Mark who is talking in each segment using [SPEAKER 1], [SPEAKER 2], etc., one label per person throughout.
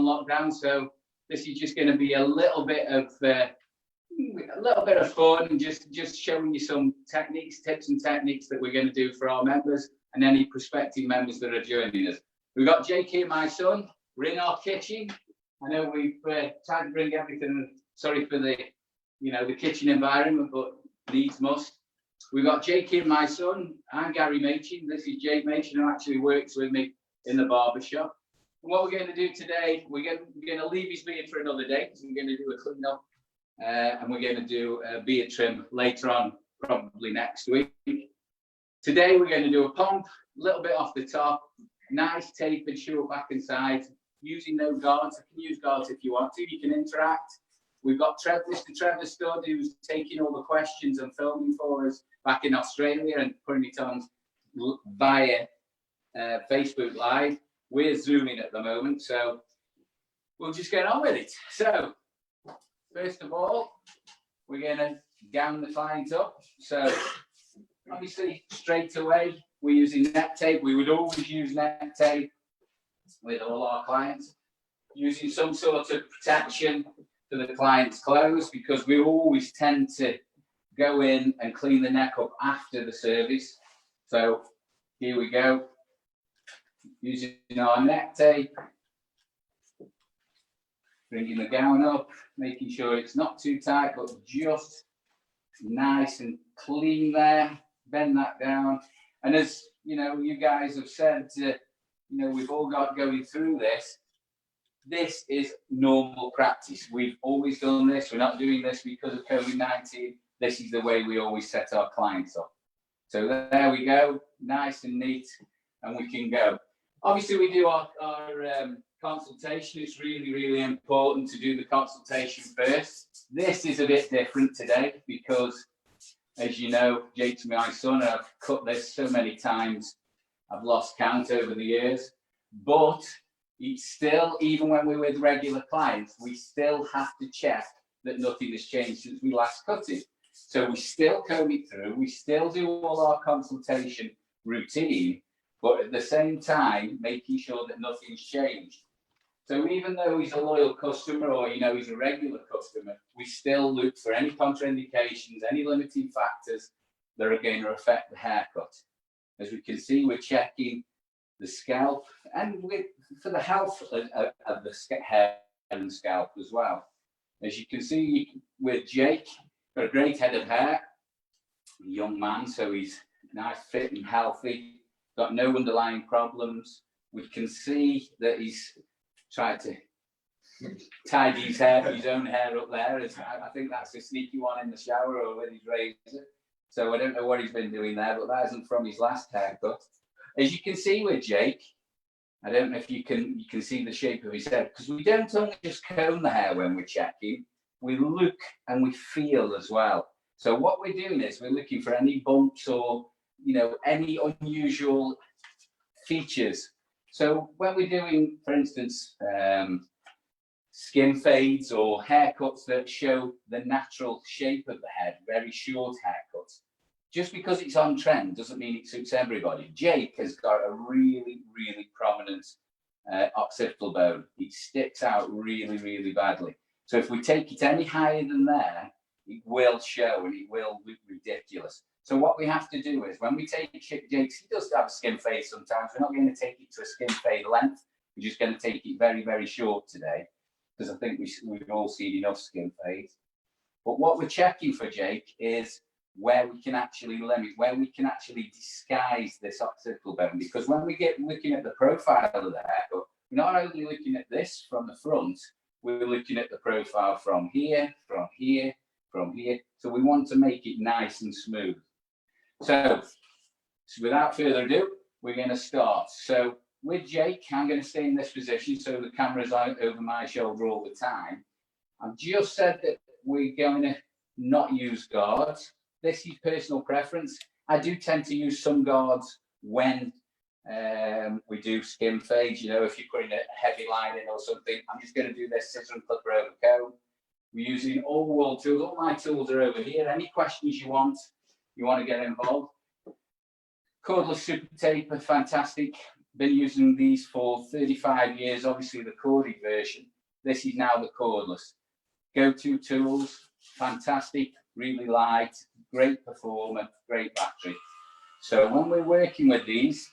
[SPEAKER 1] lockdown, so this is just going to be a little bit of fun, and just showing you some techniques, tips and techniques that we're going to do for our members and any prospective members that are joining us. We've got Jake here, my son. We're in our kitchen. I know we've tried to bring everything. Sorry for the kitchen environment, but needs must. We've got Jake here, my son. I'm Gary Machin. This is Jake Machin, who actually works with me in the barber shop. And what we're going to do today, we're going to leave his beard for another day, because we're going to do a clean up, and we're going to do a beard trim later on, probably next week. Today we're going to do a pomp, a little bit off the top, nice tapered short back and sides, using no guards. You can use guards if you want to. You can interact. We've got Mr. Trevor Studd, who's taking all the questions and filming for us back in Australia and putting it on via Facebook Live. We're zooming at the moment, so we'll just get on with it. So, first of all, we're going to gown the client up. So, obviously, straight away, we're using neck tape. We would always use neck tape with all our clients, using some sort of protection to the client's clothes, because we always tend to go in and clean the neck up after the service. So, here we go. Using our neck tape, bringing the gown up, making sure it's not too tight, but just nice and clean there. Bend that down. And as you guys have said, we've all got going through this. This is normal practice. We've always done this. We're not doing this because of COVID-19. This is the way we always set our clients up. So there we go, nice and neat, and we can go. Obviously, we do our consultation. It's really, really important to do the consultation first. This is a bit different today because, as you know, Jake's my son, and I've cut this so many times, I've lost count over the years. But it's still, even when we're with regular clients, we still have to check that nothing has changed since we last cut it. So we still comb it through, we still do all our consultation routine, but at the same time, making sure that nothing's changed. So even though he's a loyal customer, or he's a regular customer, we still look for any contraindications, any limiting factors that are going to affect the haircut. As we can see, we're checking the scalp, and for the health of the hair and scalp as well. As you can see with Jake, got a great head of hair, a young man, so he's nice, fit and healthy. Got no underlying problems. We can see that he's tried to tidy his own hair up there. I think that's a sneaky one in the shower or with his razor. So I don't know what he's been doing there, but that isn't from his last haircut. As you can see with Jake, I don't know if you can see the shape of his head, because we don't only just comb the hair when we're checking, we look and we feel as well. So what we're doing is we're looking for any bumps or any unusual features. So when we're doing, for instance, skin fades or haircuts that show the natural shape of the head, very short haircuts, just because it's on trend doesn't mean it suits everybody. Jake has got a really, really prominent occipital bone. It sticks out really, really badly. So if we take it any higher than there, it will show and it will look ridiculous. So what we have to do is, when we take Jake's, he does have a skin fade sometimes. We're not going to take it to a skin fade length. We're just going to take it very, very short today, because I think we've all seen enough skin fades. But what we're checking for Jake is where we can actually limit, where we can actually disguise this occipital bone. Because when we get looking at the profile of the haircut, we're not only looking at this from the front, we're looking at the profile from here, from here, from here. So we want to make it nice and smooth. So without further ado, we're going to start. So with Jake, I'm going to stay in this position so the camera's out over my shoulder all the time. I've just said that we're going to not use guards. This is personal preference. I do tend to use some guards when we do skin fades. If you're putting a heavy line in or something, I'm just going to do this scissor and clipper over comb. We're using all wall tools. All my tools are over here. Any questions you want to get involved. Cordless super taper, fantastic. been using these for 35 years, obviously the corded version. This is now the cordless. Go-to tools, fantastic, really light, great performance, great battery. So when we're working with these,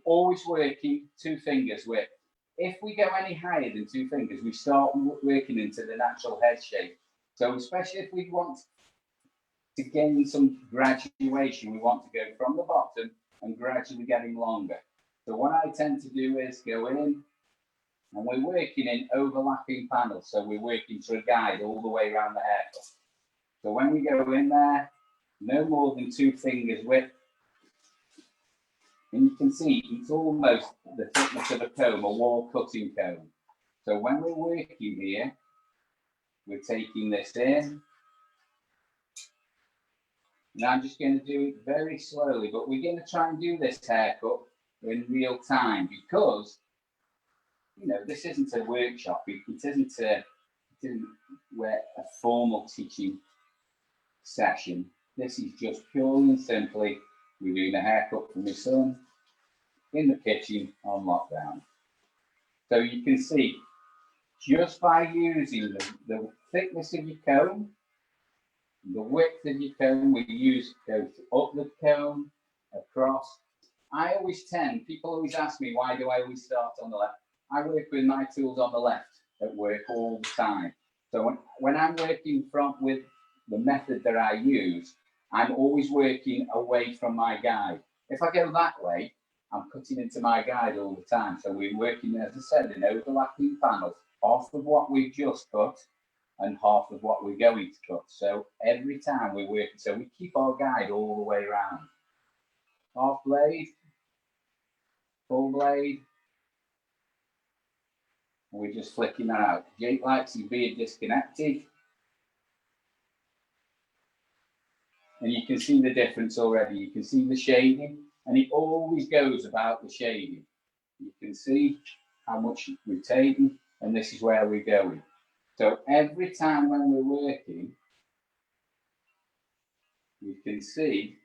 [SPEAKER 1] always working 2 fingers width. If we go any higher than 2 fingers, we start working into the natural head shape. So especially if we want to gain some graduation, we want to go from the bottom and gradually getting longer. So what I tend to do is go in, and we're working in overlapping panels. So we're working through a guide all the way around the haircut. So when we go in there, no more than 2 fingers width. And you can see it's almost the thickness of a comb, a wall cutting comb. So when we're working here, we're taking this in. And I'm just going to do it very slowly, but we're going to try and do this haircut in real time because, you know, this isn't a workshop. It isn't a formal teaching session. This is just purely and simply, we're doing a haircut for my son in the kitchen on lockdown. So you can see, just by using the thickness of your comb, the width of your comb, goes up the comb, across. I always people always ask me, why do I always start on the left? I work with my tools on the left at work all the time. So when I'm working with the method that I use, I'm always working away from my guide. If I go that way, I'm cutting into my guide all the time. So we're working, as I said, in overlapping panels, half of what we've just cut and half of what we're going to cut. So every time we're working, so we keep our guide all the way around. Half blade, full blade. We're just flicking that out. Jake likes his beard disconnected. And you can see the difference already. You can see the shading, and it always goes about the shading. You can see how much we've taken, and this is where we're going. So every time when we're working, you can see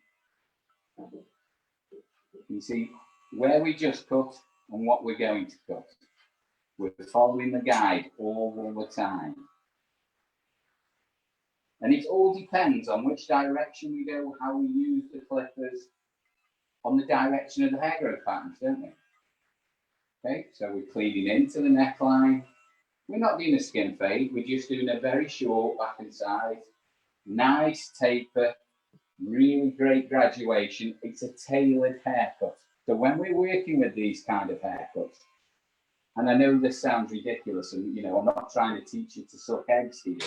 [SPEAKER 1] where we just cut and what we're going to cut. We're following the guide all the time. And it all depends on which direction we go, how we use the clippers, on the direction of the hair growth patterns, don't we? Okay, so we're cleaning into the neckline. We're not doing a skin fade, we're just doing a very short back and side. Nice taper, really great graduation. It's a tailored haircut. So when we're working with these kind of haircuts, and I know this sounds ridiculous, and you know, I'm not trying to teach you to suck eggs here,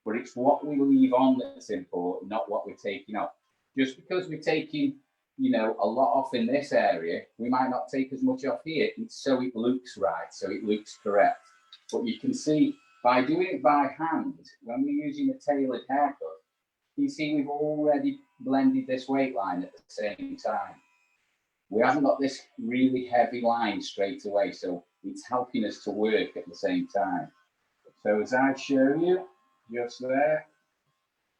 [SPEAKER 1] but it's what we leave on that's important, not what we're taking off. Just because we're taking, you know, a lot off in this area, we might not take as much off here, so it looks right, so it looks correct. But you can see, by doing it by hand, when we're using a tailored haircut, you see we've already blended this weight line at the same time. We haven't got this really heavy line straight away, so it's helping us to work at the same time. So as I show you, just there,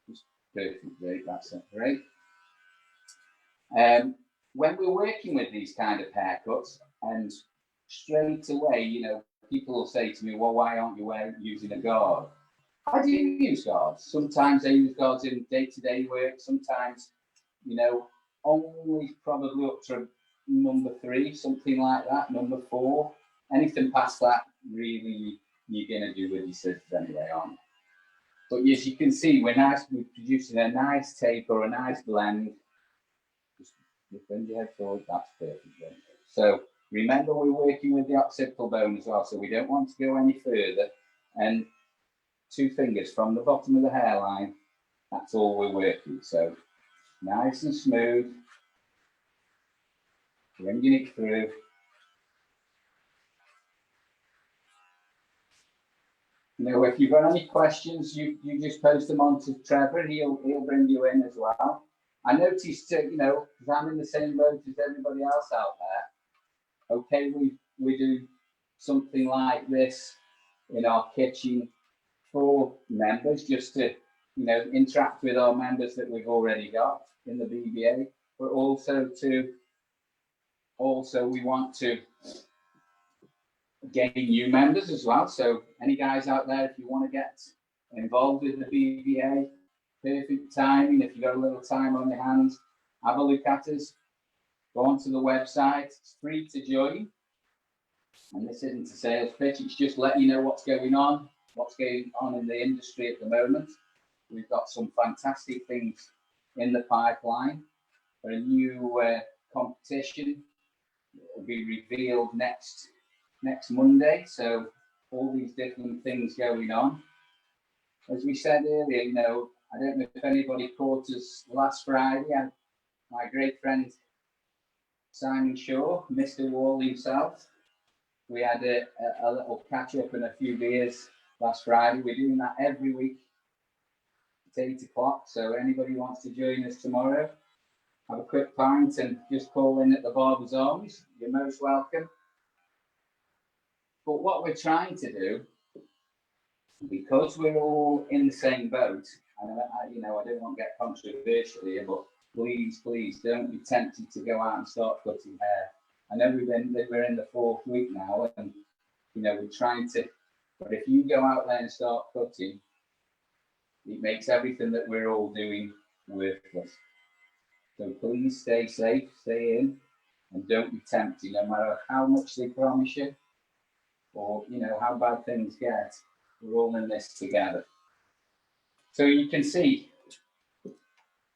[SPEAKER 1] just perfect, great, that's it, great. When we're working with these kind of haircuts, and straight away, you know, people will say to me, well, why aren't you using a guard? I do use guards. Sometimes I use guards in day-to-day work. Sometimes, you know, only probably up to number 3, something like that, number 4. Anything past that, really, you're going to do with your scissors anyway, aren't you? But as you can see, we're producing a nice taper, a nice blend. Just bend your head forward, that's perfect. So remember, we're working with the occipital bone as well, so we don't want to go any further. And 2 fingers from the bottom of the hairline, that's all we're working. So nice and smooth, bringing it through. You know, if you've got any questions, you just post them on to Trevor. He'll bring you in as well. I noticed, you know, because I'm in the same boat as everybody else out there. Okay, we do something like this in our kitchen for members, just to, you know, interact with our members that we've already got in the BBA, but also to also we want to gain new members as well. So any guys out there, if you want to get involved with the BBA, perfect timing. If you've got a little time on your hands, have a look at us. Go onto the website. It's free to join. And this isn't a sales pitch. It's just letting you know what's going on in the industry at the moment. We've got some fantastic things in the pipeline for a new competition. It will be revealed next Monday. So all these different things going on. As we said earlier, you know, I don't know if anybody caught us last Friday. My great friend Simon Shaw, Mr. Wall himself. We had a little catch up and a few beers last Friday. We're doing that every week at 8 o'clock. So anybody wants to join us tomorrow, have a quick pint and just call in at the Barbers Arms. You're most welcome. But what we're trying to do, because we're all in the same boat, and I don't want to get controversial here, but please don't be tempted to go out and start cutting hair. I know we're in the 4th week now, and we're trying to. But if you go out there and start cutting, it makes everything that we're all doing worthless. So please stay safe, stay in, and don't be tempted. No matter how much they promise you, or how bad things get, we're all in this together. So you can see,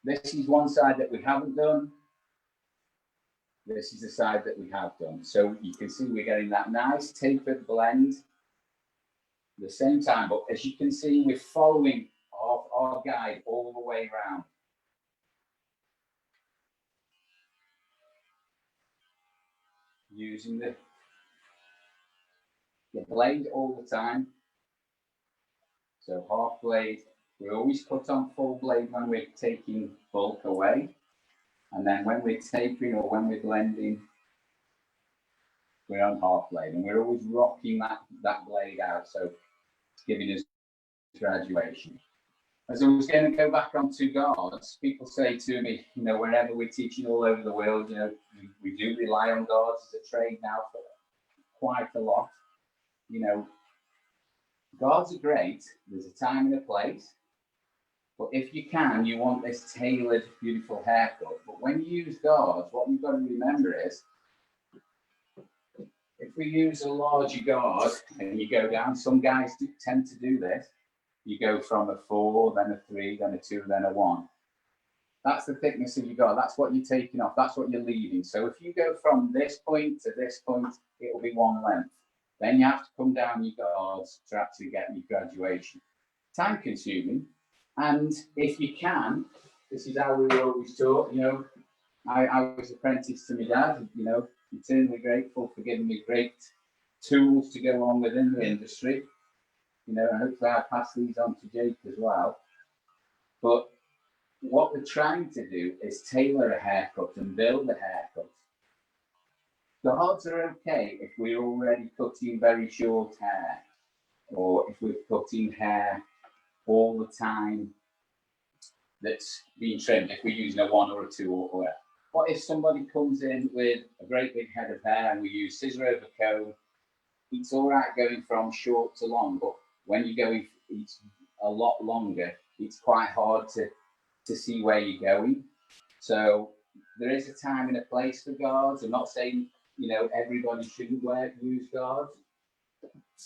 [SPEAKER 1] this is one side that we haven't done. This is the side that we have done. So you can see we're getting that nice tapered blend at the same time. But as you can see, we're following our guide all the way around. Using the blade all the time. So half blade, we always cut on full blade when we're taking bulk away. And then when we're tapering or when we're blending, we're on half blade. And we're always rocking that blade out. So it's giving us graduation. As I was going to go back onto guards, people say to me, wherever we're teaching all over the world, we do rely on guards as a trade now for quite a lot. Guards are great. There's a time and a place. But if you want this tailored, beautiful haircut. But when you use guards, what you've got to remember is, if we use a larger guard and you go down, some guys tend to do this. You go from a 4, then a 3, then a 2, then a 1. That's the thickness of your guard. That's what you're taking off. That's what you're leaving. So if you go from this point to this point, it will be one length. Then you have to come down your guards to actually get your graduation. Time consuming. And if you can, this is how we were always taught, I was apprenticed to my dad, eternally grateful for giving me great tools to go on within the industry. And hopefully I'll pass these on to Jake as well. But what we're trying to do is tailor a haircut and build a haircut. Guards are okay if we're already cutting very short hair, or if we're cutting hair all the time that's being trimmed, if we're using a 1 or a 2 or whatever. What if somebody comes in with a great big head of hair and we use scissor over comb? It's all right going from short to long, but when you're going it's a lot longer, it's quite hard to see where you're going. So there is a time and a place for guards. I'm not saying everybody shouldn't use guards.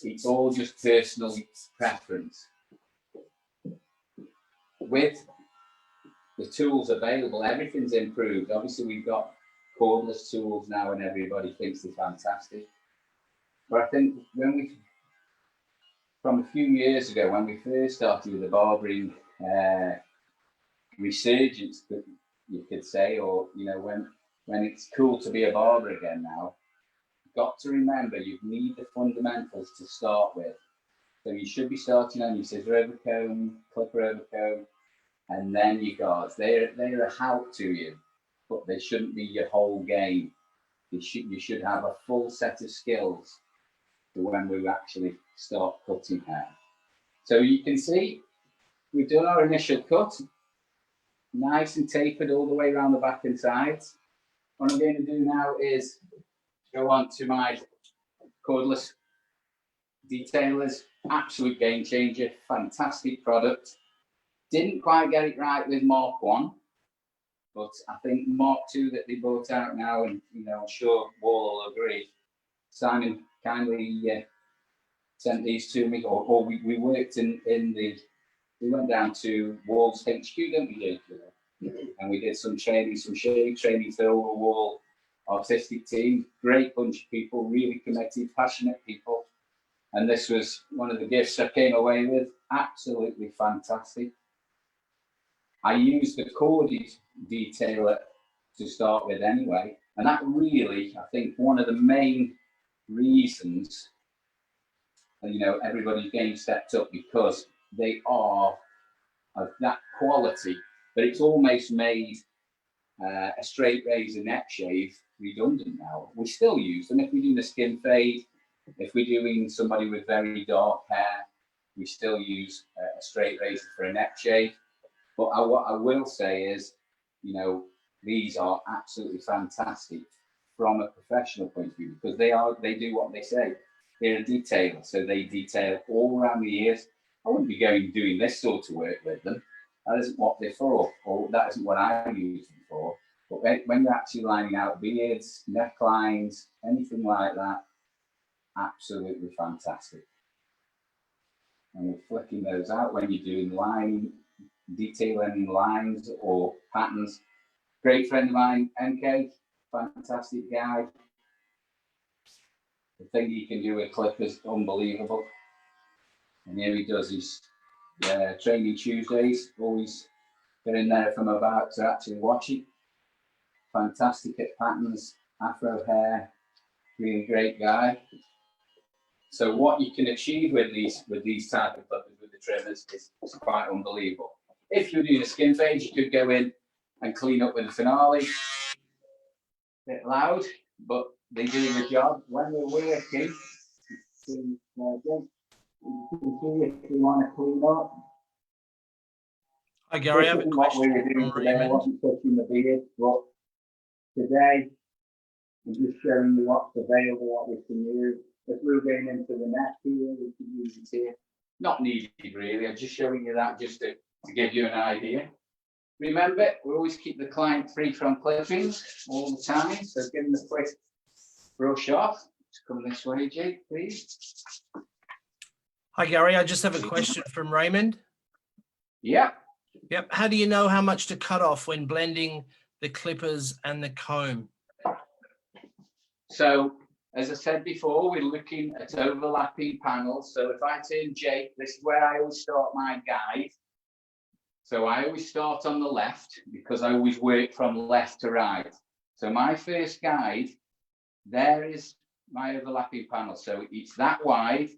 [SPEAKER 1] It's all just personal preference. With the tools available, everything's improved. Obviously, we've got cordless tools now, and everybody thinks they're fantastic. But I think from a few years ago, when we first started with the barbering resurgence, you could say, or when it's cool to be a barber again now, you've got to remember you need the fundamentals to start with. So you should be starting on your scissor over comb, clipper over comb, and then your guards. They're a help to you, but they shouldn't be your whole game. You should have a full set of skills for when we actually start cutting hair. So you can see we've done our initial cut, nice and tapered all the way around the back and sides. What I'm going to do now is go on to my cordless detailers. Absolute game changer, fantastic product. Didn't quite get it right with Mark 1, but I think Mark 2 that they brought out now, and I'm sure Wall will agree. Simon kindly sent these to me, or we worked in the. We went down to Wall's HQ, didn't we? And we did some training, some shade training for the Wall artistic team. Great bunch of people, really committed, passionate people. And this was one of the gifts I came away with. Absolutely fantastic. I used the corded detailer to start with anyway. And that really, I think, one of the main reasons, everybody's game stepped up, because they are of that quality. But it's almost made a straight razor neck shave redundant now. We still use them if we're doing a skin fade. If we're doing somebody with very dark hair, we still use a straight razor for a neck shave. But what I will say is, these are absolutely fantastic from a professional point of view, because they do what they say. They're a detailer, so they detail all around the ears. I wouldn't be doing this sort of work with them. That isn't what they're for, or that isn't what I use them for. But when you're actually lining out beards, necklines, anything like that, absolutely fantastic. And we're flicking those out when you're doing detailing lines or patterns. Great friend of mine, MK, fantastic guy. The thing he can do with clip is unbelievable. And here he does his training Tuesdays. Always get in there if I'm about to actually watch it. Fantastic at patterns, afro hair, really great guy. So what you can achieve with these type of clippers with the trimmers is quite unbelievable. If you're doing a skin fade, you could go in and clean up with the finale. Bit loud, but they're doing the job. When we're working, if you want to clean up.
[SPEAKER 2] Hi Gary, I have a
[SPEAKER 1] what we were doing today, I wasn't touching the beard, but today I'm just showing you what's available, what we can use. If we're going into the neck here, we can use it here. Not needed really, I'm just showing you that just to give you an idea. Remember, we always keep the client free from clippings all the time, so give them a quick brush off. Let's come this way, Jake, please.
[SPEAKER 2] Hi Gary, I just have a question from Raymond.
[SPEAKER 1] Yep.
[SPEAKER 2] How do you know how much to cut off when blending the clippers and the comb?
[SPEAKER 1] So, as I said before, we're looking at overlapping panels. So if I turn Jake, this is where I always start my guide. So I always start on the left because I always work from left to right. So my first guide, there is my overlapping panel. So it's that wide,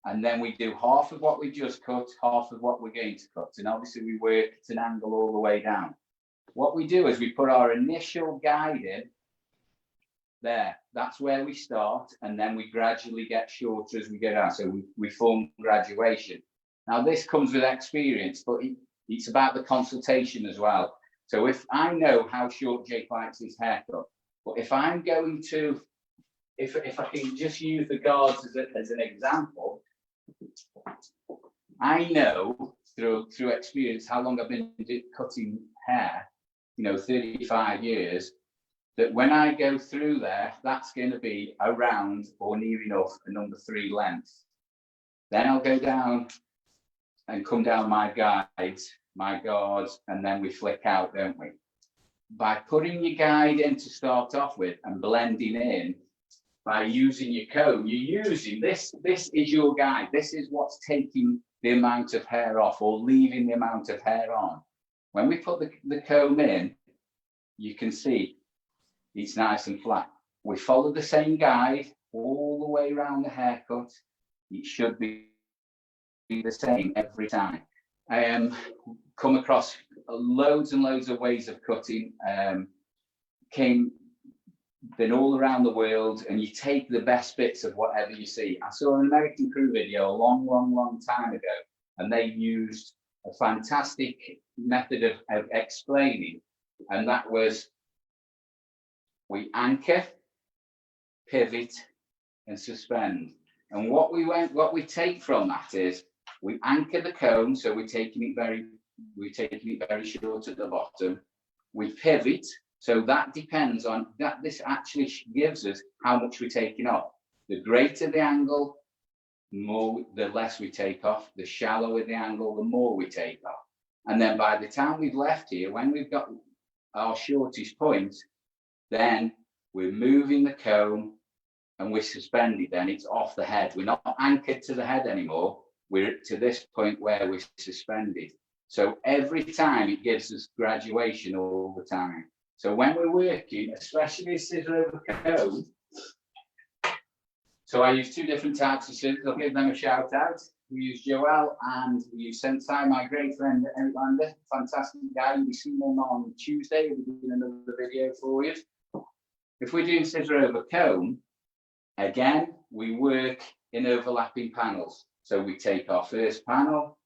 [SPEAKER 1] and then we do half of what we just cut, half of what we're going to cut. And obviously we work at an angle all the way down. What we do is we put our initial guide in there. That's where we start, and then we gradually get shorter as we go down. So we form graduation. Now this comes with experience, but it's about the consultation as well. So if I know how short Jake likes his haircut, but if I'm going to, if I can just use the guards as an example, I know through experience how long I've been cutting hair, 35 years, that when I go through there, that's going to be around or near enough a number 3 length. Then I'll go down and come down my guides, my guards, and then we flick out, don't we? By putting your guide in to start off with and blending in, by using your comb, you're using this is your guide. This is what's taking the amount of hair off or leaving the amount of hair on. When we put the comb in, you can see it's nice and flat. We follow the same guide all the way around the haircut. It should be the same every time. I come across loads and loads of ways of cutting. Been all around the world, and you take the best bits of whatever you see. I saw an American Crew video a long time ago, and they used a fantastic method of explaining, and that was we anchor, pivot, and suspend. And what we take from that is we anchor the comb, so we're taking it very short at the bottom. We pivot, so that depends on that. This actually gives us how much we're taking off. The greater the angle, the less we take off. The shallower the angle, the more we take off. And then by the time we've left here, when we've got our shortest point, then we're moving the comb and we're suspended. Then it's off the head. We're not anchored to the head anymore. We're to this point where we're suspended. So every time it gives us graduation all the time. So when we're working, especially a scissor over comb, so I use two different types of scissors. I'll give them a shout out. We use Joel and we use Sensei, my great friend Eric Lander, fantastic guy. You'll be seeing him on Tuesday. We'll be doing another video for you. If we're doing scissor over comb, again, we work in overlapping panels. So we take our first panel.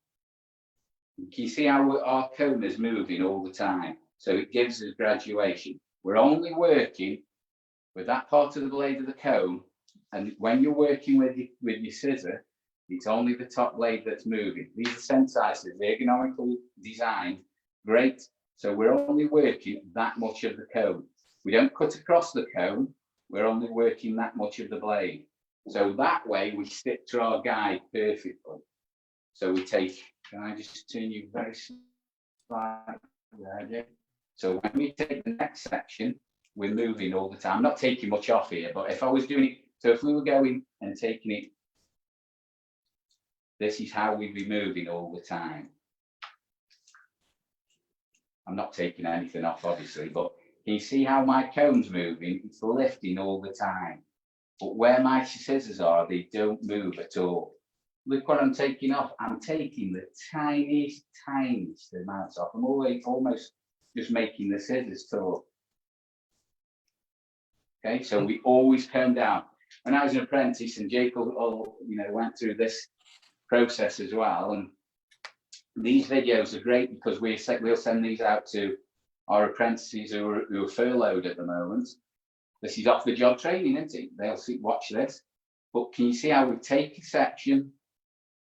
[SPEAKER 1] You can see how our comb is moving all the time. So it gives us graduation. We're only working with that part of the blade of the comb. And when you're working with your scissor, it's only the top blade that's moving. These are Sensei scissors, ergonomically designed, great. So we're only working that much of the comb. We don't cut across the comb. We're only working that much of the blade. So that way we stick to our guide perfectly. So we take, can I just turn you very slightly there? So when we take the next section, we're moving all the time. I'm not taking much off here, but if I was doing it, so if we were going and taking it, this is how we'd be moving all the time. I'm not taking anything off, obviously, but can you see how my comb's moving? It's lifting all the time. But where my scissors are, they don't move at all. Look what I'm taking off. I'm taking the tiniest amounts off. I'm almost just making the scissors talk. Okay, so we always comb down. When I was an apprentice, and Jake went through this process as well, and these videos are great because we'll send these out to our apprentices who are furloughed at the moment. This is off the job training, isn't it? They'll watch this. But can you see how we take a section,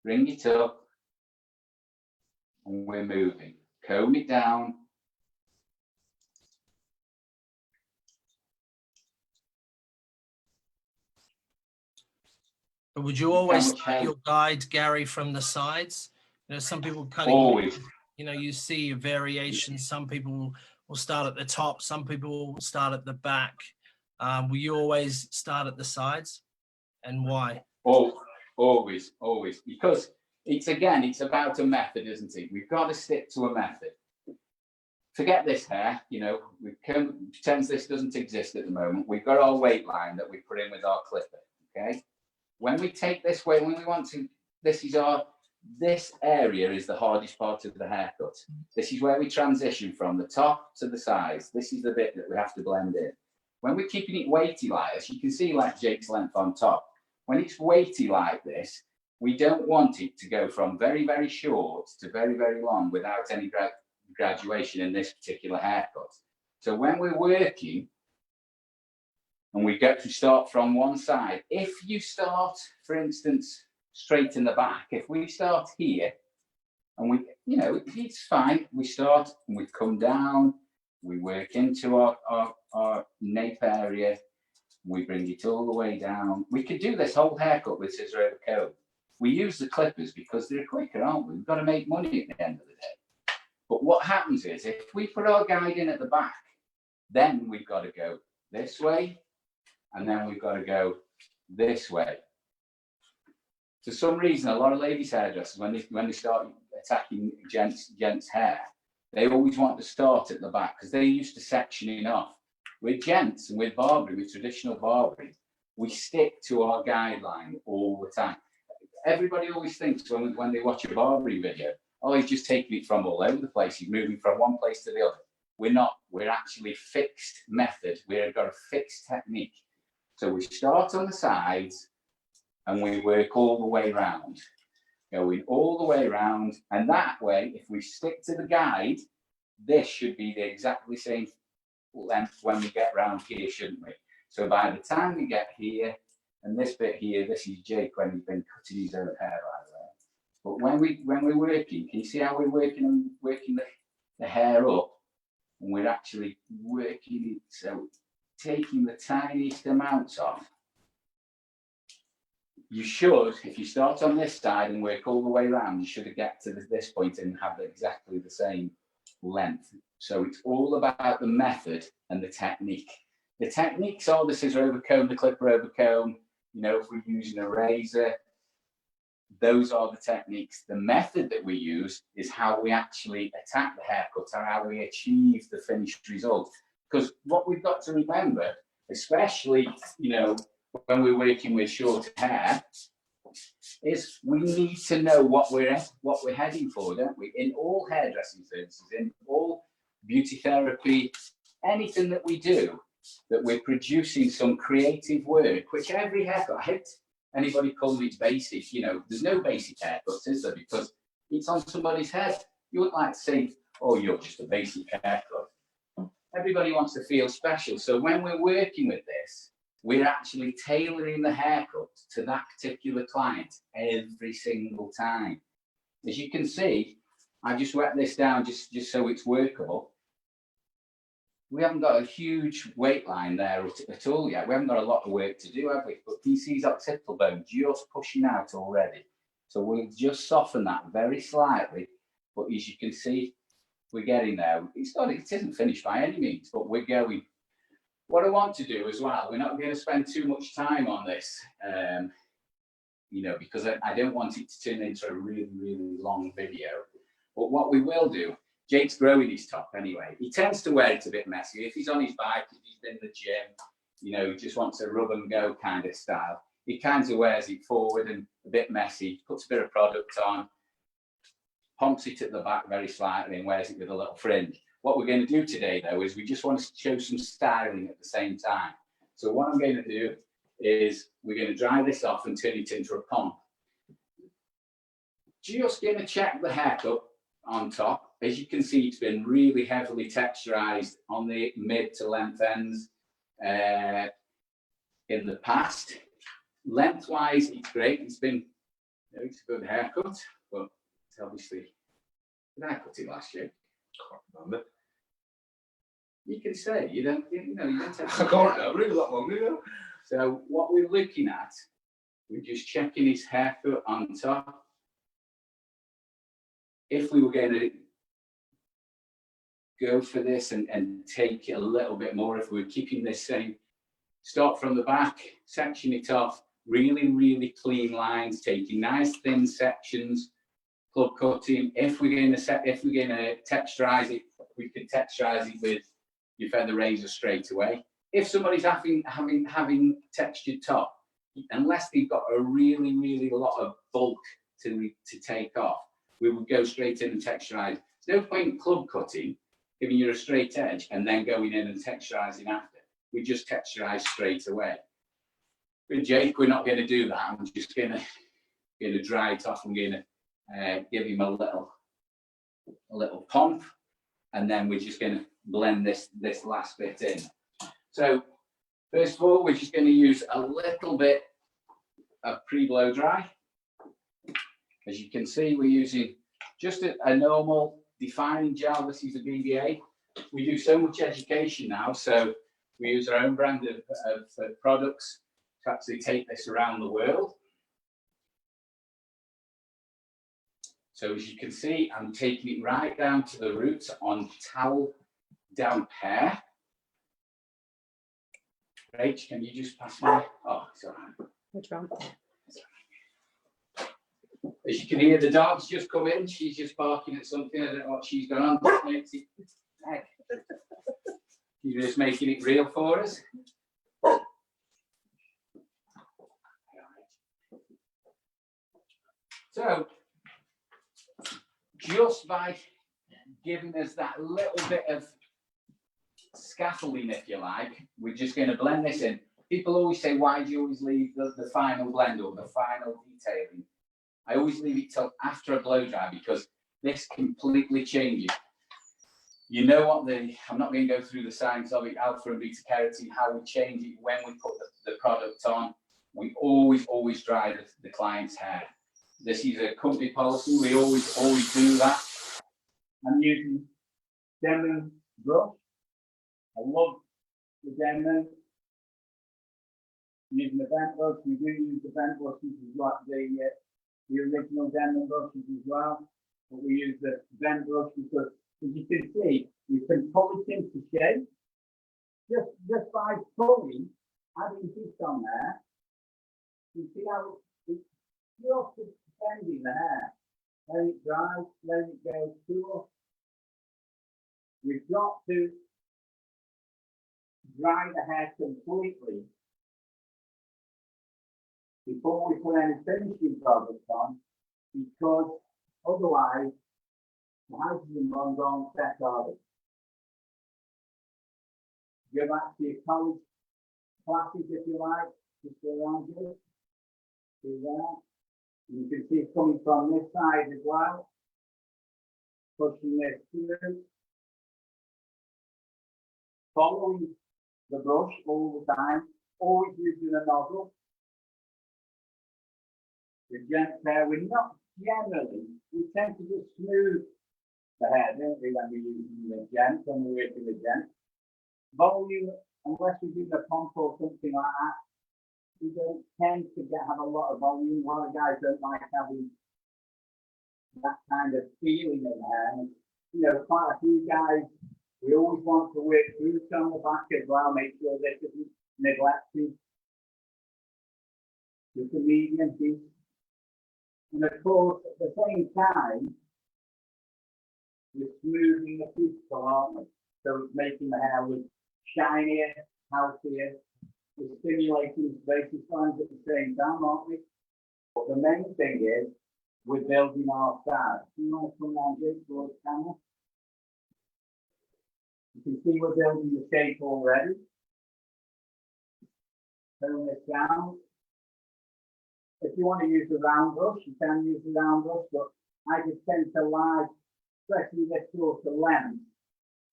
[SPEAKER 1] bring it up, and we're moving. Comb it down.
[SPEAKER 2] But would you always cut your guide, Gary, from the sides? You know, some people cutting.
[SPEAKER 1] Always.
[SPEAKER 2] You know, you see a variation. Some people will start at the top. Some people will start at the back. Will you always start at the sides, and why?
[SPEAKER 1] Oh, always. Because it's about a method, isn't it? We've got to stick to a method. Forget this hair, we can pretend this doesn't exist at the moment. We've got our weight line that we put in with our clipper, okay? When we take this way, when we want to, this area is the hardest part of the haircut. This is where we transition from the top to the sides. This is the bit that we have to blend in. When we're keeping it weighty like this, you can see like Jake's length on top. When it's weighty like this, we don't want it to go from very, very short to very, very long without any graduation in this particular haircut. So when we're working, and we get to start from one side. If you start, for instance, straight in the back, if we start here and it's fine. We start and we come down, we work into our nape area, we bring it all the way down. We could do this whole haircut with scissor over comb. We use the clippers because they're quicker, aren't we? We've got to make money at the end of the day. But what happens is if we put our guide in at the back, then we've got to go this way, and then we've got to go this way. For some reason, a lot of ladies' hairdressers, when they start attacking gents' hair, they always want to start at the back because they're used to sectioning off. With gents and with barbering, with traditional barbering, we stick to our guideline all the time. Everybody always thinks when they watch a barbering video, oh, he's just taking it from all over the place. He's moving from one place to the other. We're not. We're actually fixed method. We've got a fixed technique. So we start on the sides and we work all the way around, going all the way around. And that way, if we stick to the guide, this should be the exactly same length when we get round here, shouldn't we? So by the time we get here, and this bit here, this is Jake when he's been cutting his own hair, by the way. But when we're working, can you see how we're working the hair up? And we're actually working it, so taking the tiniest amounts off. You should, if you start on this side and work all the way around, you should get to this point and have exactly the same length. So it's all about the method and the technique. The techniques are the scissor over comb, the clipper over comb. You know, if we're using a razor, those are the techniques. The method that we use is how we actually attack the haircut or how we achieve the finished result. Because what we've got to remember, especially, you know, when we're working with short hair, is we need to know what we're heading for, don't we? In all hairdressing services, in all beauty therapy, anything that we do, that we're producing some creative work, which every haircut, I hate anybody calling it basic. You know, there's no basic haircuts, is there? Because it's on somebody's head. You wouldn't like to say, oh, you're just a basic haircut. Everybody wants to feel special. So when we're working with this, we're actually tailoring the haircut to that particular client every single time. As you can see, I just wet this down just so it's workable. We haven't got a huge weight line there at all yet. We haven't got a lot of work to do, have we? But can you see his occipital bone just pushing out already? So we'll just soften that very slightly. But as you can see, we're getting there. It isn't finished by any means, but we're going. What I want to do as well, we're not going to spend too much time on this, you know, because I don't want it to turn into a really, really long video. But what we will do, Jake's growing his top anyway. He tends to wear it a bit messy. If he's on his bike, if he's in the gym, you know, he just wants a rub and go kind of style. He kind of wears it forward and a bit messy, puts a bit of product on, pumps it at the back very slightly and wears it with a little fringe. What we're going to do today, though, is we just want to show some styling at the same time. So what I'm going to do is we're going to dry this off and turn it into a pomp. Just going to check the haircut on top. As you can see, it's been really heavily texturized on the mid to length ends in the past. Lengthwise, it's great. It's been, you know, it's a good haircut, but it's obviously, did I cut it last year? Can't remember. You can say you don't have
[SPEAKER 3] I can't know, really that long ago.
[SPEAKER 1] So what we're looking at, we're just checking his haircut on top. If we were going to go for this and take it a little bit more, if we were keeping this same, start from the back, section it off, really, really clean lines, taking nice thin sections, club cutting. If we're going to texturize it, we can texturize it with your feather razor straight away. If somebody's having textured top, unless they've got a really, really lot of bulk to take off, we would go straight in and texturize. There's no point club cutting, giving you a straight edge, and then going in and texturizing after. We just texturize straight away. With Jake, we're not going to do that. I'm just going to dry it off. I'm going to give him a little pomp, and then we're just going to blend this last bit in. So first of all, we're just going to use a little bit of pre-blow dry. As you can see, we're using just a normal defining gel. This is a BBA. We do so much education now, so we use our own brand of products to actually take this around the world. So as you can see, I'm taking it right down to the roots on towel damp hair. Rach, can you just pass me? Oh, it's all right.
[SPEAKER 4] Which one?
[SPEAKER 1] As you can hear, the dog's just come in. She's just barking at something. I don't know what she's got on. She's just making it real for us. So, just by giving us that little bit of scaffolding, if you like, we're just going to blend this in. People always say, why do you always leave the final blend or the final detailing? I always leave it till after a blow dry because this completely changes. You know what I'm not going to go through the science of it, alpha and beta carotene, how we change it when we put the product on. We always dry the client's hair. This is a company policy. We always do that. I'm using Denman brush. I love the Denman. Using the bent brush, we do use the bent brushes as well, the original Denman brushes as well. But we use the bent brush because, as you can see, we can pull it into shape just by pulling, adding this on there. You see how it's just bending the hair. Let it dry, let it go cool. We've got to dry the hair completely before we put any finishing product on, because otherwise the hydrogen bonds don't set on it. Go back to your college classes if you like, just around here. Do that. You can see it coming from this side as well. Pushing this through. Following the brush all the time, always using a nozzle. The gent hair, we're not generally, we tend to just smooth the hair, don't we, when we're using the gent, when we're working the gent. Volume, unless we do the pump or something like that, we don't tend to have a lot of volume. A lot of guys don't like having that kind of feeling in the hair. And, you know, quite a few guys, we always want to work through on the back as well, make sure this isn't neglected. Just a medium piece. And of course, at the same time, we're smoothing the cuticle, aren't we? So it's making the hair look shinier, healthier. We're stimulating the basis lines at the same time, aren't we? But the main thing is, we're building our style. You want to come down here towards the camera? You can see we're building the shape already. Turn this down. If you want to use the round brush, you can use the round brush, but I just tend to like, especially this sort of length,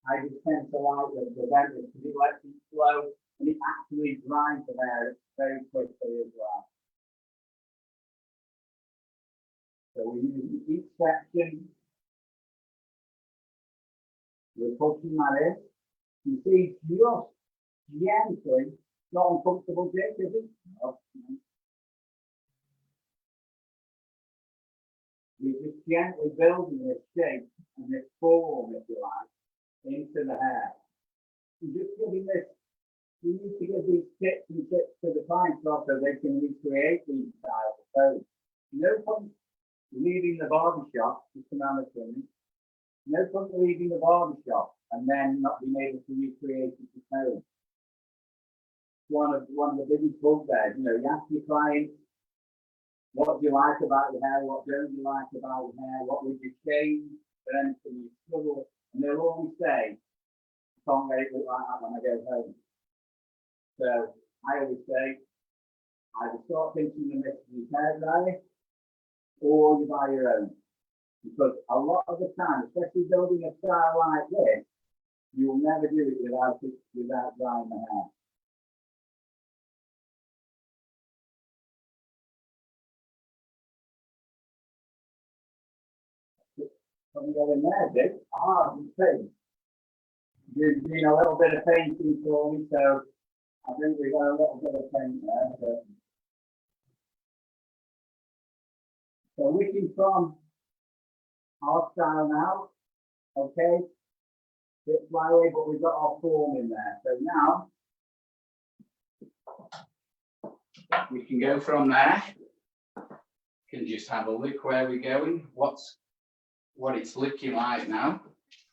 [SPEAKER 1] I just tend to like the bend because it lets it flow and it actually dries the hair very quickly as well. So we're using each section. We're pushing that in. You see, just gently, not uncomfortable, Jake, is it? No. We're just gently building this shape and this form, if you like, into the hair. You're just giving this, you need to give these tips and tricks to the clients so they can recreate these styles. So, no point leaving the barber shop, just around the corner. No point leaving the barber shop and then not being able to recreate it at home. One of the biggest bugbears, you know, you ask your clients, what do you like about your hair? What don't you like about your hair? What would you change for anything you struggle? And they'll always say, I can't make it look like that when I go home. So I always say, either start thinking of this as hair dryer or you buy your own. Because a lot of the time, especially building a style like this, you will never do it without drying the hair. Come go in there, Dick. You see. You're doing a little bit of painting for me, so I think we've got a little bit of paint there. So looking from our style now, okay, bit flowery, but we've got our form in there. So now we can go from there. Can just have a look where we're going. What it's looking like now.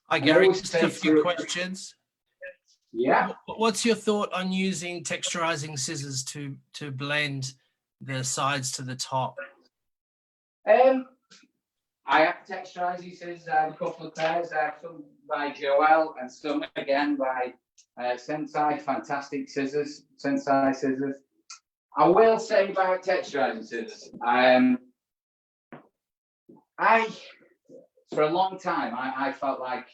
[SPEAKER 2] Hi Gary, just a few questions.
[SPEAKER 1] Yeah.
[SPEAKER 2] What's your thought on using texturizing scissors to blend the sides to the top?
[SPEAKER 1] I have texturizing scissors. I have a couple of pairs. I have some by Joel and some again by Sensei. Fantastic scissors, Sensei scissors. I will say about texturizing scissors. For a long time, I felt like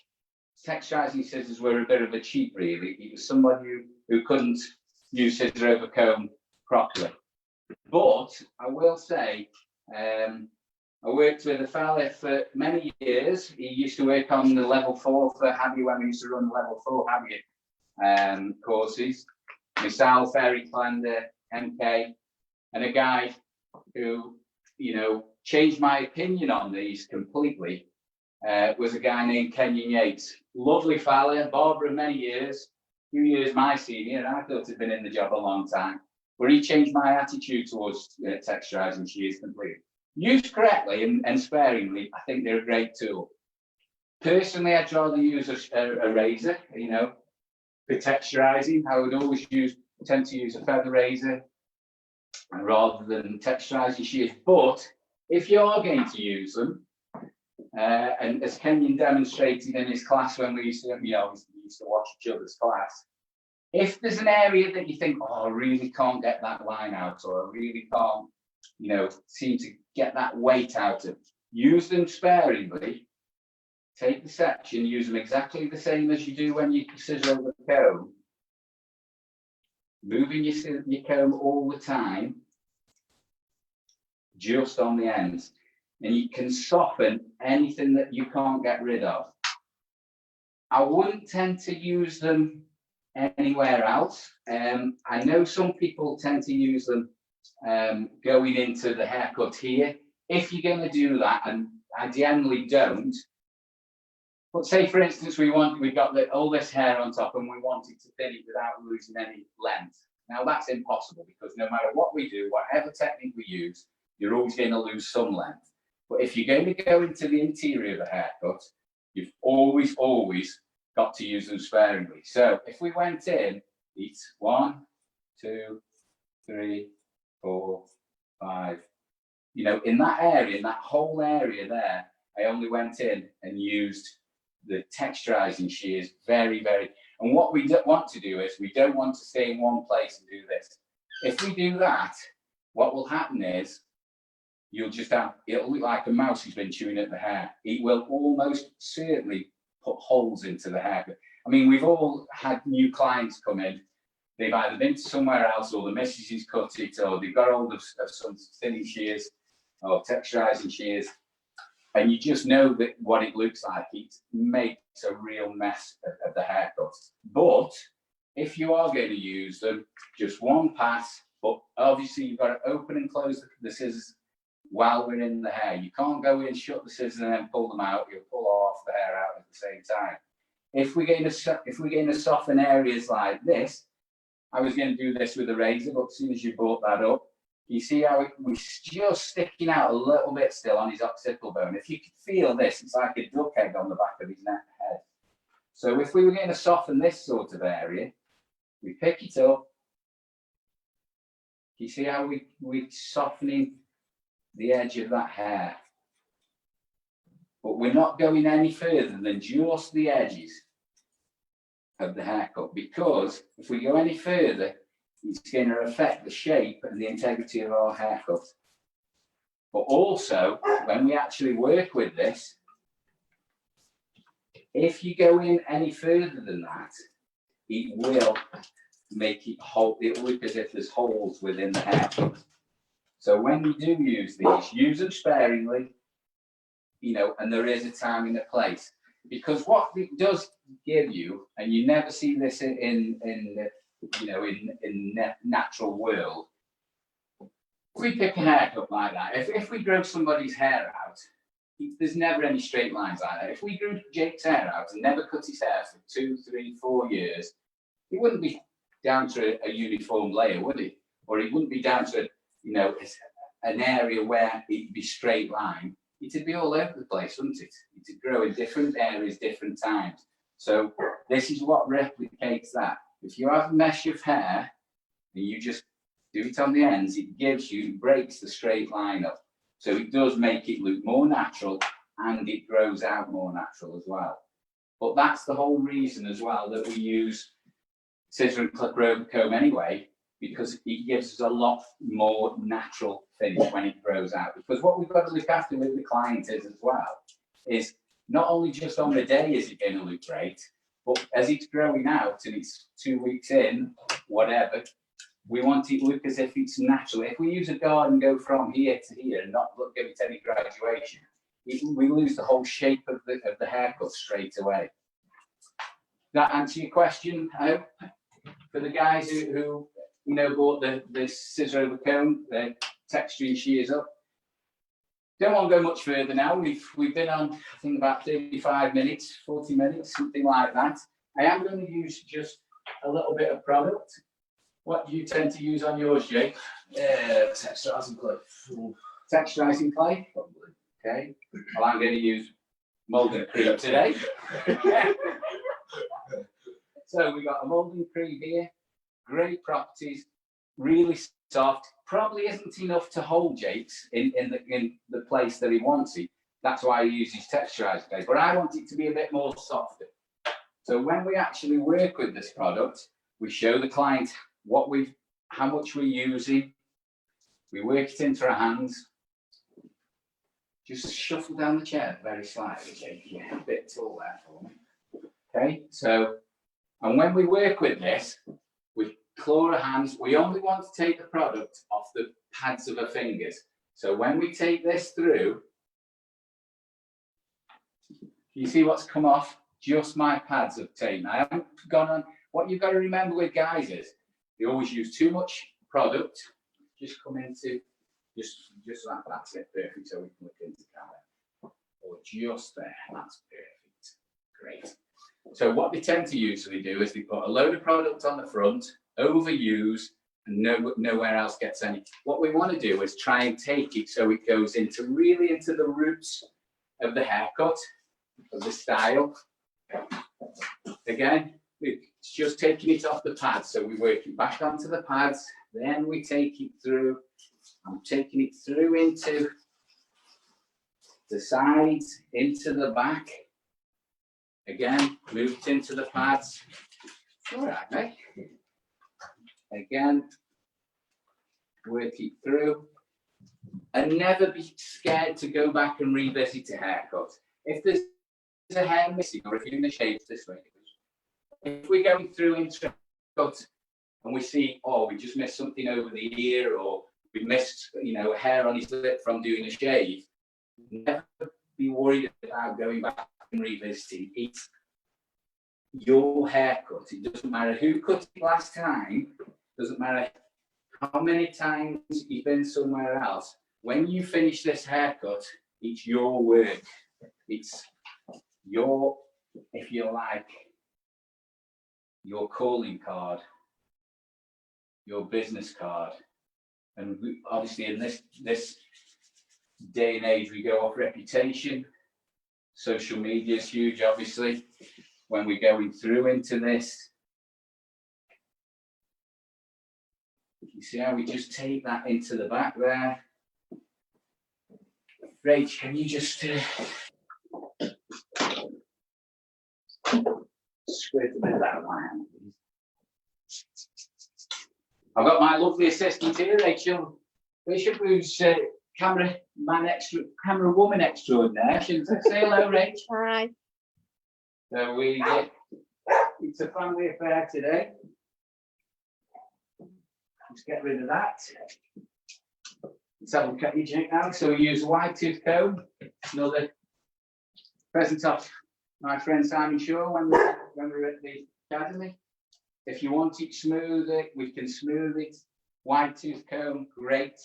[SPEAKER 1] texturizing scissors were a bit of a cheat, really. He was somebody who couldn't use scissor over comb properly. But I will say, I worked with a fella for many years. He used to work on the level 4 for Habby when we used to run level 4 Habby courses. Myself, Eric Lander, MK, and a guy who, you know, changed my opinion on these completely. Was a guy named Kenyon Yates. Lovely fella, barber of many years, few years my senior, and I thought he'd been in the job a long time. But he changed my attitude towards texturizing shears completely. Used correctly and sparingly, I think they're a great tool. Personally, I'd rather use a razor, you know, for texturizing. I would always tend to use a feather razor rather than texturizing shears. But if you are going to use them, and as Kenyon demonstrated in his class when we used to, you know, we used to watch each other's class, if there's an area that you think, oh, I really can't get that line out, or I really can't, you know, seem to get that weight out of, use them sparingly, take the section, use them exactly the same as you do when you scissor over the comb, moving your comb all the time, just on the ends. And you can soften anything that you can't get rid of. I wouldn't tend to use them anywhere else. I know some people tend to use them going into the haircut here. If you're going to do that, and I generally don't, but say for instance we've got all this hair on top and we wanted to thin it without losing any length. Now that's impossible, because no matter what we do, whatever technique we use, you're always going to lose some length. But if you're going to go into the interior of a haircut, you've always got to use them sparingly. So if we went in, it's 1, 2, 3, 4, 5. You know, in that area, in that whole area there, I only went in and used the texturizing shears very, very. And what we don't want to do is we don't want to stay in one place and do this. If we do that, what will happen is you'll just have, it'll look like a mouse who's been chewing at the hair. It will almost certainly put holes into the hair. I mean, we've all had new clients come in. They've either been to somewhere else, or the missus has cut it, or they've got hold of some thinning shears or texturizing shears. And you just know that what it looks like. It makes a real mess of the haircut. But if you are going to use them, just one pass, but obviously you've got to open and close the scissors while we're in the hair. You can't go in, shut the scissors and then pull them out. You'll pull off the hair out at the same time. If we're going to soften areas like this, I was going to do this with a razor, but as soon as you brought that up, you see how it was just sticking out a little bit still on his occipital bone. If you could feel this, it's like a duck egg on the back of his head. So if we were going to soften this sort of area, we pick it up. You see how we're softening the edge of that hair, but we're not going any further than just the edges of the haircut, because if we go any further, it's going to affect the shape and the integrity of our haircut. But also, when we actually work with this, if you go in any further than that, it will make it whole. It will look as if there's holes within the haircut. So when you do use these, use them sparingly, you know, and there is a time and a place. Because what it does give you, and you never see this in natural world, if we pick a haircut like that, if we grow somebody's hair out, there's never any straight lines like that. If we grew Jake's hair out and never cut his hair for 2, 3, 4 years, it wouldn't be down to a uniform layer, would it? Or it wouldn't be down to, you know, an area where it'd be straight line. It'd be all over the place, wouldn't it? It'd grow in different areas, different times. So this is what replicates that. If you have a mesh of hair and you just do it on the ends, it breaks the straight line up. So it does make it look more natural, and it grows out more natural as well. But that's the whole reason as well that we use scissor and clipper over comb anyway, because it gives us a lot more natural finish when it grows out. Because what we've got to look after with the client is as well, is not only just on the day is it going to look great, but as it's growing out and it's 2 weeks in, whatever, we want it to look as if it's natural. If we use a garden, go from here to here and not give it any graduation, we lose the whole shape of the haircut straight away. That answer your question, I hope? For the guys who you know, bought the scissor over comb, the texturing shears up. Don't want to go much further now. We've been on, I think, about 35 minutes, 40 minutes, something like that. I am going to use just a little bit of product. What do you tend to use on yours, Jake?
[SPEAKER 3] Texturizing clay.
[SPEAKER 1] Texturizing clay? Okay. Well, I'm going to use molding cream today. So we've got a molding cream here. Great properties, really soft. Probably isn't enough to hold Jake's in the place that he wants it. That's why he uses texturized clay. But I want it to be a bit more softer. So when we actually work with this product, we show the client how much we're using. We work it into our hands. Just shuffle down the chair very slightly, Jake. Yeah, a bit tall there for me. Okay, so, and when we work with this, we claw our hands. We only want to take the product off the pads of our fingers. So when we take this through, you see what's come off? Just my pads of tape. I haven't gone on. What you've got to remember with guys is they always use too much product. Just come into, just that, that's it, perfect. So we can look into camera. Or just there, that's perfect. Great. So what they tend to usually do is they put a load of product on the front, overuse, and nowhere else gets any. What we want to do is try and take it so it goes really into the roots of the haircut, of the style. Again, it's just taking it off the pads. So we work it back onto the pads, then we take it through. I'm taking it through into the sides, into the back. Again, move it into the pads. All right, mate. Again, work it through. And never be scared to go back and revisit a haircut. If there's a hair missing, or if you're in the shapes this way, if we're going through into a cut and we see, oh, we just missed something over the ear, or we missed, a hair on his lip from doing a shave, never be worried about going back and revisiting. It's your haircut. It doesn't matter who cut it last time, doesn't matter how many times you've been somewhere else. When you finish this haircut, it's your work. It's your, if you like, your calling card, your business card. And obviously in this day and age, we go off reputation. Social media is huge, obviously. When we're going through into this, you see how we just take that into the back there. Rach, can you just squirt a bit of that on my hand, please? I've got my lovely assistant here, Rachel Bishop, who's camera woman extraordinaire. Shouldn't I say hello, Rach?
[SPEAKER 4] Hi.
[SPEAKER 1] So it's a family affair today. Let's get rid of that. Let's have a look at your jig now. So we use a wide tooth comb, another present off my friend Simon Shaw when we were at the academy. If you want it smoother, we can smooth it. Wide tooth comb, great.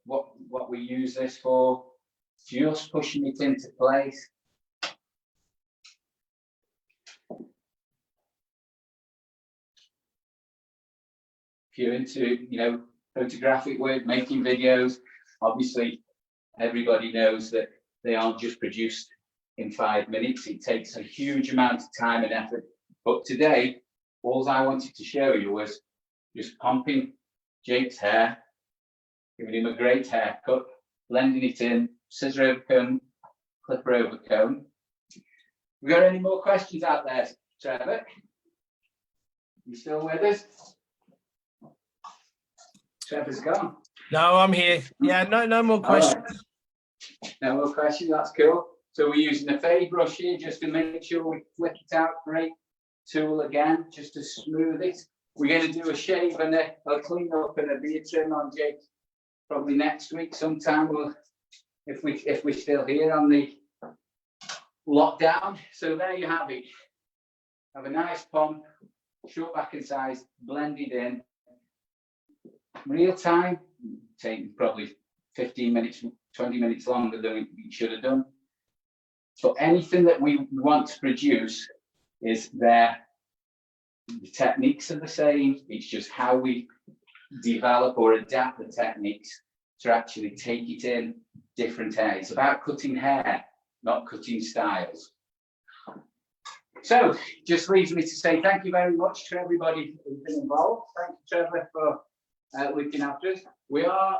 [SPEAKER 1] What we use this for, just pushing it into place. If you're into, photographic work, making videos, obviously everybody knows that they aren't just produced in 5 minutes. It takes a huge amount of time and effort. But today, all I wanted to show you was just pumping Jake's hair, giving him a great haircut, blending it in, scissor over comb, clipper over comb. We got any more questions out there, Trevor? You still with us? Trevor's gone.
[SPEAKER 2] No, I'm here. Yeah, no more questions.
[SPEAKER 1] Right. No more questions, that's cool. So we're using a fade brush here just to make sure we flick it out. Great tool again, just to smooth it. We're going to do a shave and a clean up and a beard trim on Jake probably next week sometime. If we're still here on the lockdown. So there you have it. Have a nice pomp, short back and sides, blended in. Real time, taking probably 15 minutes, 20 minutes longer than we should have done. So anything that we want to produce is there. The techniques are the same. It's just how we develop or adapt the techniques to actually take it in different hair. It's about cutting hair, not cutting styles. So just leaves me to say thank you very much to everybody who's been involved. Thank you, Trevor, for looking after us. We are,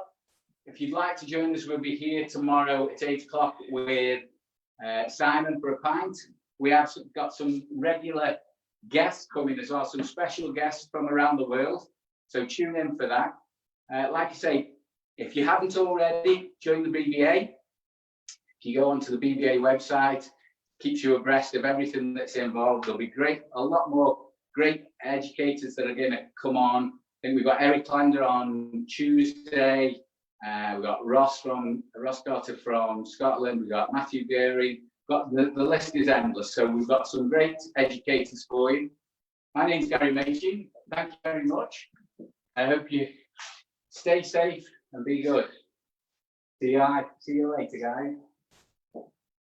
[SPEAKER 1] if you'd like to join us, we'll be here tomorrow at 8 o'clock with Simon for a pint. We have got some regular guests coming as well, some special guests from around the world. So tune in for that. Like I say, if you haven't already, join the BBA. If you go onto the BBA website, keeps you abreast of everything that's involved. There'll be a lot more great educators that are going to come on. I think we've got Eric Lander on Tuesday. We've got Ross Dotter from Scotland. We've got Matthew Geary. The list is endless. So we've got some great educators for you. My name's Gary Machin. Thank you very much. I hope you stay safe and be good. See you later, guys.